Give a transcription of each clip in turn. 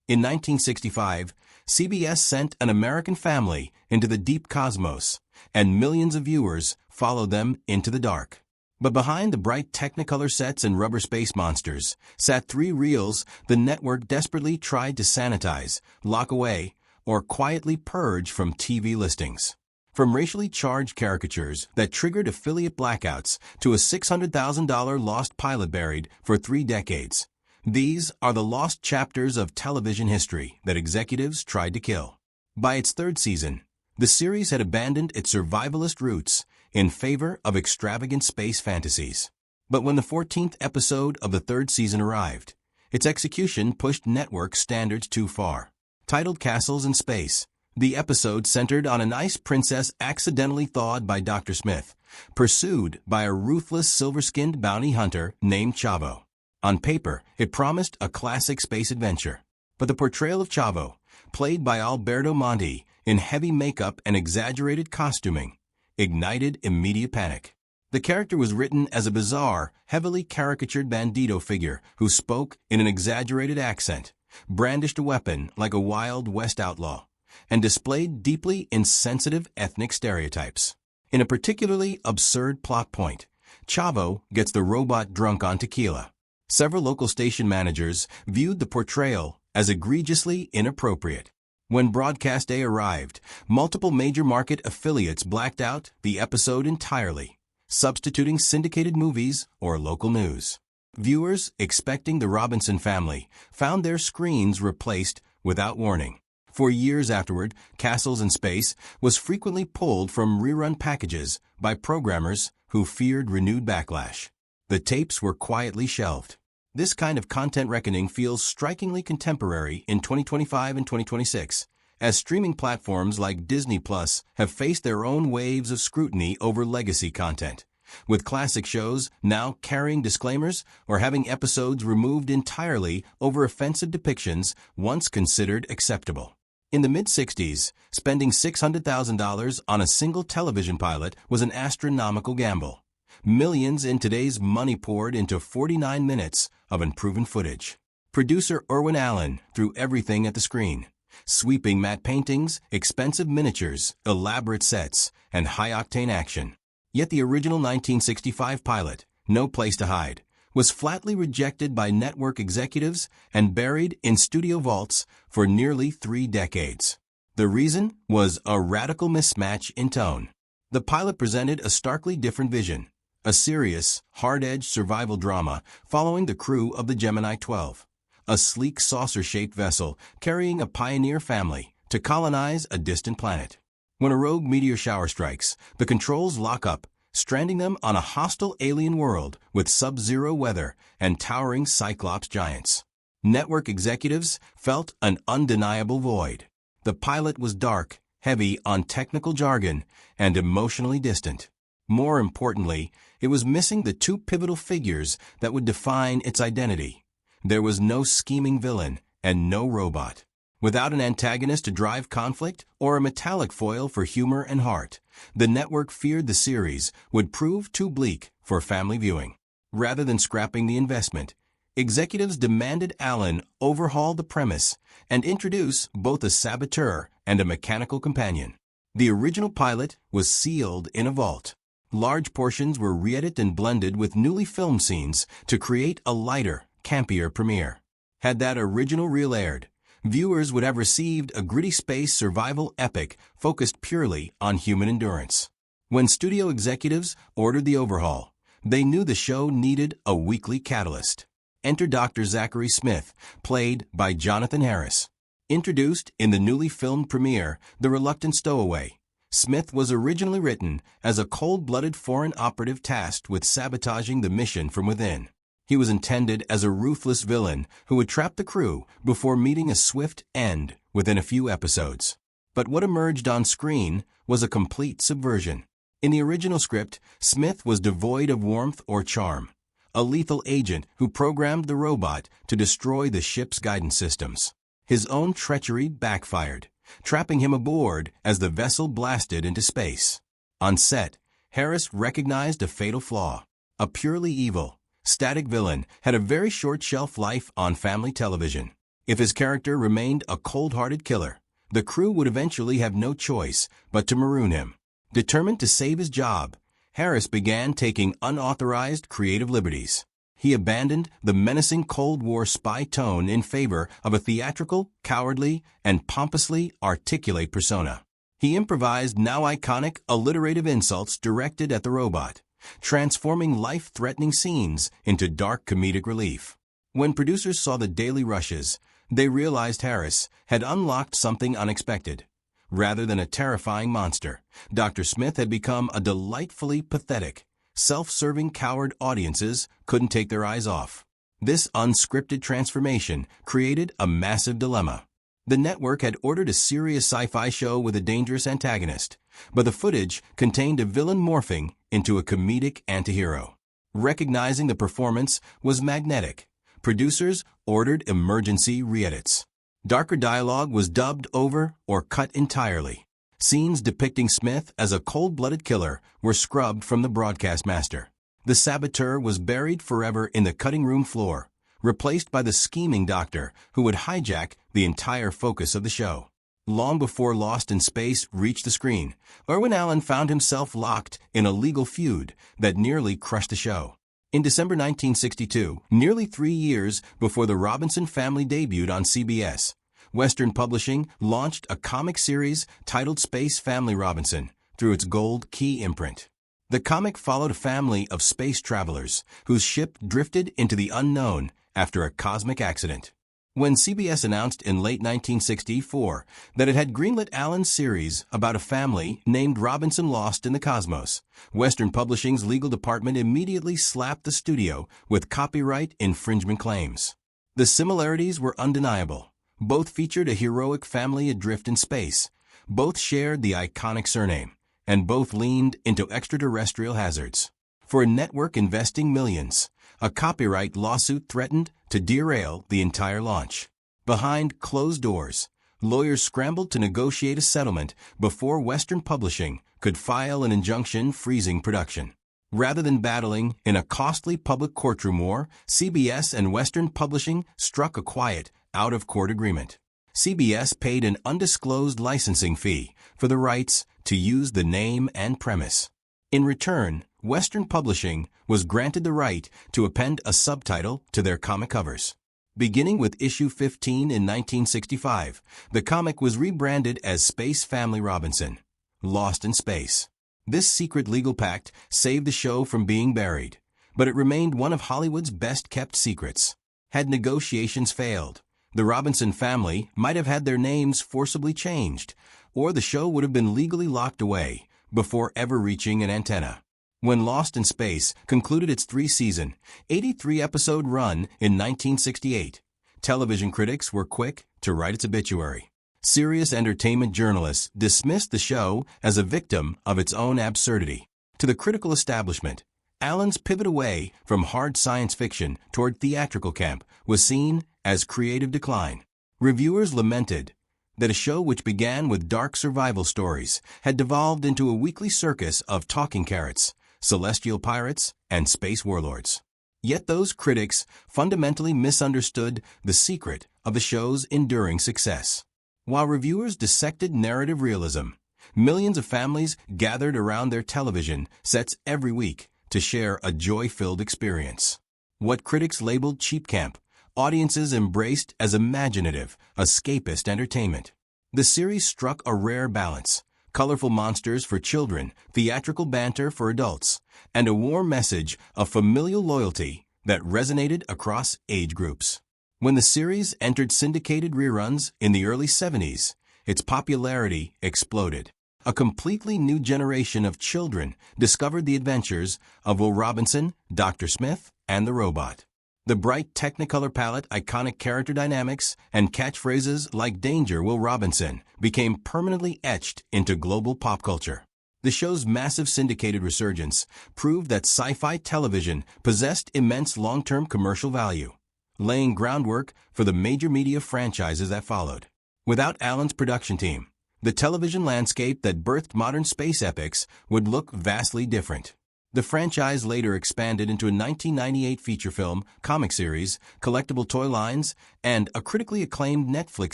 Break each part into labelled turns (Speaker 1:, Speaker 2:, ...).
Speaker 1: In 1965, CBS sent an American family into the deep cosmos, and millions of viewers followed them into the dark. But behind the bright Technicolor sets and rubber space monsters sat three reels the network desperately tried to sanitize, lock away, or quietly purge from TV listings. From racially charged caricatures that triggered affiliate blackouts to a $600,000 lost pilot buried for 3 decades, these are the lost chapters of television history that executives tried to kill. By its 3rd season, the series had abandoned its survivalist roots in favor of extravagant space fantasies. But when the 14th episode of the 3rd season arrived, its execution pushed network standards too far. Titled Castles in Space, the episode centered on an ice princess accidentally thawed by Dr. Smith, pursued by a ruthless silver-skinned bounty hunter named Chavo. On paper, it promised a classic space adventure. But the portrayal of Chavo, played by Alberto Monti in heavy makeup and exaggerated costuming, ignited immediate panic. The character was written as a bizarre, heavily caricatured bandito figure who spoke in an exaggerated accent, brandished a weapon like a Wild West outlaw, and displayed deeply insensitive ethnic stereotypes. In a particularly absurd plot point, Chavo gets the robot drunk on tequila. Several local station managers viewed the portrayal as egregiously inappropriate. When broadcast day arrived, multiple major market affiliates blacked out the episode entirely, substituting syndicated movies or local news. Viewers expecting the Robinson family found their screens replaced without warning. For years afterward, Castles in Space was frequently pulled from rerun packages by programmers who feared renewed backlash. The tapes were quietly shelved. This kind of content reckoning feels strikingly contemporary in 2025 and 2026, as streaming platforms like Disney Plus have faced their own waves of scrutiny over legacy content, with classic shows now carrying disclaimers or having episodes removed entirely over offensive depictions once considered acceptable. In the mid-60s, spending $600,000 on a single television pilot was an astronomical gamble. Millions in today's money poured into 49 minutes of unproven footage. Producer Irwin Allen threw everything at the screen: sweeping matte paintings, expensive miniatures, elaborate sets, and high-octane action. Yet the original 1965 pilot, No Place to Hide, was flatly rejected by network executives and buried in studio vaults for nearly 3 decades. The reason was a radical mismatch in tone. The pilot presented a starkly different vision: a serious, hard-edged survival drama following the crew of the Gemini 12, a sleek saucer-shaped vessel carrying a pioneer family to colonize a distant planet. When a rogue meteor shower strikes, the controls lock up, stranding them on a hostile alien world with sub-zero weather and towering Cyclops giants. Network executives felt an undeniable void. The pilot was dark, heavy on technical jargon, and emotionally distant. More importantly, it was missing the 2 pivotal figures that would define its identity. There was no scheming villain and no robot. Without an antagonist to drive conflict or a metallic foil for humor and heart, the network feared the series would prove too bleak for family viewing. Rather than scrapping the investment, executives demanded Allen overhaul the premise and introduce both a saboteur and a mechanical companion. The original pilot was sealed in a vault. Large portions were re-edited and blended with newly filmed scenes to create a lighter, campier premiere. Had that original reel aired, viewers would have received a gritty space survival epic focused purely on human endurance. When studio executives ordered the overhaul, they knew the show needed a weekly catalyst. Enter Dr. Zachary Smith, played by Jonathan Harris. Introduced in the newly filmed premiere, The Reluctant Stowaway, Smith was originally written as a cold-blooded foreign operative tasked with sabotaging the mission from within. He was intended as a ruthless villain who would trap the crew before meeting a swift end within a few episodes. But what emerged on screen was a complete subversion. In the original script, Smith was devoid of warmth or charm, a lethal agent who programmed the robot to destroy the ship's guidance systems. His own treachery backfired, trapping him aboard as the vessel blasted into space. On set, Harris recognized a fatal flaw. A purely evil, static villain had a very short shelf life on family television. If his character remained a cold-hearted killer, the crew would eventually have no choice but to maroon him. Determined to save his job, Harris began taking unauthorized creative liberties. He abandoned the menacing Cold War spy tone in favor of a theatrical, cowardly, and pompously articulate persona. He improvised now iconic, alliterative insults directed at the robot, transforming life-threatening scenes into dark comedic relief. When producers saw the daily rushes, they realized Harris had unlocked something unexpected. Rather than a terrifying monster, Dr. Smith had become a delightfully pathetic, self-serving coward audiences couldn't take their eyes off. This unscripted transformation created a massive dilemma. The network had ordered a serious sci-fi show with a dangerous antagonist, but the footage contained a villain morphing into a comedic antihero. Recognizing the performance was magnetic, producers ordered emergency re-edits. Darker dialogue was dubbed over or cut entirely. Scenes depicting Smith as a cold-blooded killer were scrubbed from the broadcast master. The saboteur was buried forever in the cutting room floor, replaced by the scheming doctor who would hijack the entire focus of the show. Long before Lost in Space reached the screen, Irwin Allen found himself locked in a legal feud that nearly crushed the show. In December 1962, nearly 3 years before the Robinson family debuted on CBS, Western Publishing launched a comic series titled Space Family Robinson through its Gold Key imprint. The comic followed a family of space travelers whose ship drifted into the unknown after a cosmic accident. When CBS announced in late 1964 that it had greenlit Allen's series about a family named Robinson lost in the cosmos, Western Publishing's legal department immediately slapped the studio with copyright infringement claims. The similarities were undeniable. Both featured a heroic family adrift in space. Both shared the iconic surname, and both leaned into extraterrestrial hazards. For a network investing millions, a copyright lawsuit threatened to derail the entire launch. Behind closed doors, lawyers scrambled to negotiate a settlement before Western Publishing could file an injunction freezing production. Rather than battling in a costly public courtroom war, CBS and Western Publishing struck a quiet, out-of-court agreement. CBS paid an undisclosed licensing fee for the rights to use the name and premise. In return, Western Publishing was granted the right to append a subtitle to their comic covers. Beginning with issue 15 in 1965, the comic was rebranded as Space Family Robinson, Lost in Space. This secret legal pact saved the show from being buried, but it remained one of Hollywood's best-kept secrets. Had negotiations failed, the Robinson family might have had their names forcibly changed, or the show would have been legally locked away before ever reaching an antenna. When Lost in Space concluded its 3-season, 83-episode run in 1968, television critics were quick to write its obituary. Serious entertainment journalists dismissed the show as a victim of its own absurdity. To the critical establishment, Allen's pivot away from hard science fiction toward theatrical camp was seen as creative decline. Reviewers lamented that a show which began with dark survival stories had devolved into a weekly circus of talking carrots, celestial pirates, and space warlords. Yet those critics fundamentally misunderstood the secret of the show's enduring success. While reviewers dissected narrative realism, millions of families gathered around their television sets every week to share a joy-filled experience. What critics labeled cheap camp, audiences embraced as imaginative, escapist entertainment. The series struck a rare balance: colorful monsters for children, theatrical banter for adults, and a warm message of familial loyalty that resonated across age groups. When the series entered syndicated reruns in the early 70s, its popularity exploded. A completely new generation of children discovered the adventures of Will Robinson, Dr. Smith, and the robot. The bright Technicolor palette, iconic character dynamics, and catchphrases like "Danger, Will Robinson" became permanently etched into global pop culture. The show's massive syndicated resurgence proved that sci-fi television possessed immense long-term commercial value, laying groundwork for the major media franchises that followed. Without Allen's production team, the television landscape that birthed modern space epics would look vastly different. The franchise later expanded into a 1998 feature film, comic series, collectible toy lines, and a critically acclaimed Netflix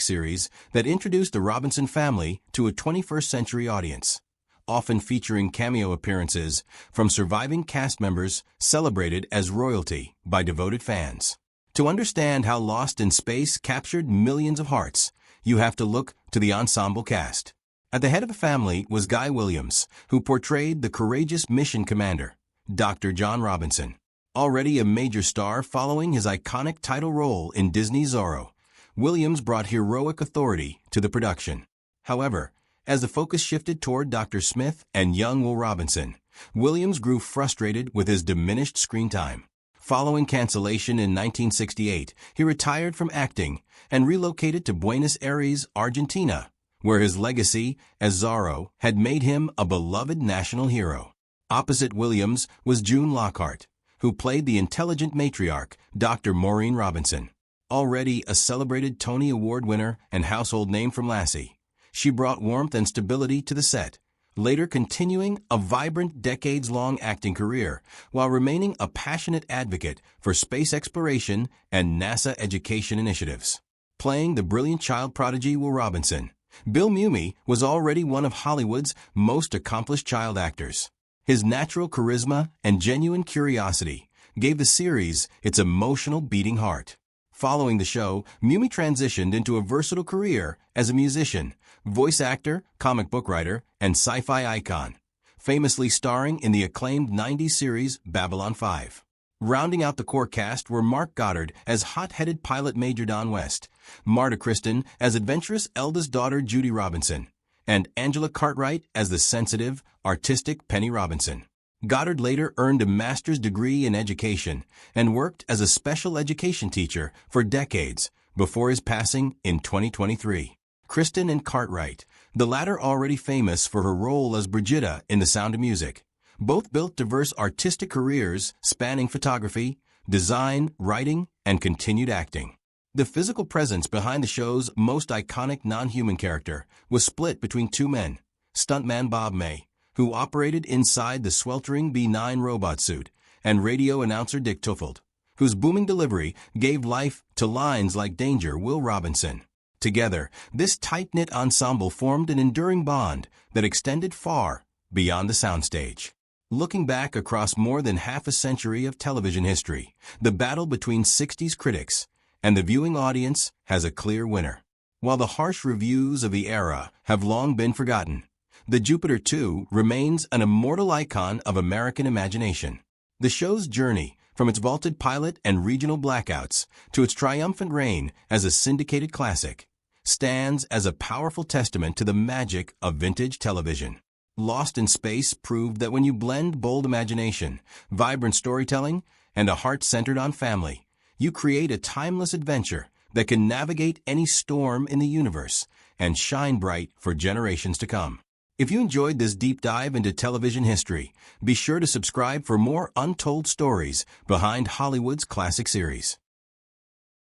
Speaker 1: series that introduced the Robinson family to a 21st century audience, often featuring cameo appearances from surviving cast members celebrated as royalty by devoted fans. To understand how Lost in Space captured millions of hearts, you have to look to the ensemble cast. At the head of the family was Guy Williams, who portrayed the courageous mission commander, Dr. John Robinson. Already a major star following his iconic title role in Disney's Zorro, Williams brought heroic authority to the production. However, as the focus shifted toward Dr. Smith and young Will Robinson, Williams grew frustrated with his diminished screen time. Following cancellation in 1968, he retired from acting and relocated to Buenos Aires, Argentina, where his legacy as Zorro had made him a beloved national hero. Opposite Williams was June Lockhart, who played the intelligent matriarch, Dr. Maureen Robinson. Already a celebrated Tony Award winner and household name from Lassie, she brought warmth and stability to the set, later continuing a vibrant decades-long acting career while remaining a passionate advocate for space exploration and NASA education initiatives. Playing the brilliant child prodigy Will Robinson, Bill Mumy was already one of Hollywood's most accomplished child actors. His natural charisma and genuine curiosity gave the series its emotional beating heart. Following the show, Mumy transitioned into a versatile career as a musician, voice actor, comic book writer, and sci-fi icon, famously starring in the acclaimed 90s series Babylon 5. Rounding out the core cast were Mark Goddard as hot-headed pilot Major Don West, Marta Kristen as adventurous eldest daughter Judy Robinson, and Angela Cartwright as the sensitive, artistic Penny Robinson. Goddard later earned a master's degree in education and worked as a special education teacher for decades before his passing in 2023. Kristen and Cartwright, the latter already famous for her role as Brigida in The Sound of Music, both built diverse artistic careers spanning photography, design, writing, and continued acting. The physical presence behind the show's most iconic non-human character was split between two men, stuntman Bob May, who operated inside the sweltering B-9 robot suit, and radio announcer Dick Tufeld, whose booming delivery gave life to lines like Danger Will Robinson. Together, this tight-knit ensemble formed an enduring bond that extended far beyond the soundstage. Looking back across more than half a century of television history, the battle between 60s critics and the viewing audience has a clear winner. While the harsh reviews of the era have long been forgotten, the Jupiter 2 remains an immortal icon of American imagination. The show's journey, from its vaulted pilot and regional blackouts to its triumphant reign as a syndicated classic, stands as a powerful testament to the magic of vintage television. Lost in Space proved that when you blend bold imagination, vibrant storytelling, and a heart centered on family, you create a timeless adventure that can navigate any storm in the universe and shine bright for generations to come. If you enjoyed this deep dive into television history, be sure to subscribe for more untold stories behind Hollywood's classic series.